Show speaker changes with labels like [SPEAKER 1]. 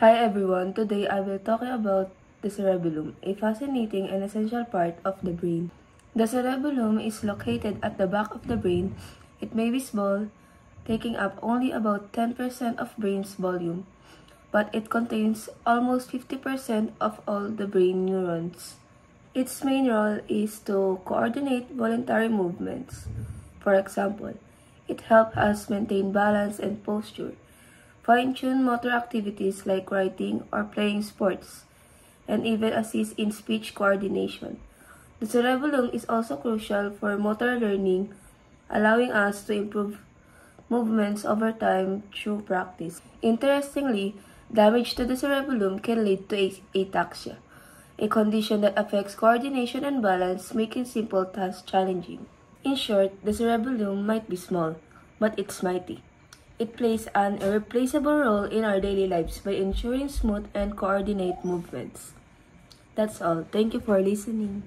[SPEAKER 1] Hi everyone, today I will talk about the cerebellum, a fascinating and essential part of the brain. The cerebellum is located at the back of the brain. It may be small, taking up only about 10% of brain's volume, but it contains almost 50% of all the brain neurons. Its main role is to coordinate voluntary movements. For example, it helps us maintain balance and posture, fine-tune motor activities like writing or playing sports, and even assist in speech coordination. The cerebellum is also crucial for motor learning, allowing us to improve movements over time through practice. Interestingly, damage to the cerebellum can lead to ataxia, a condition that affects coordination and balance, making simple tasks challenging. In short, the cerebellum might be small, but it's mighty. It plays an irreplaceable role in our daily lives by ensuring smooth and coordinated movements. That's all. Thank you for listening.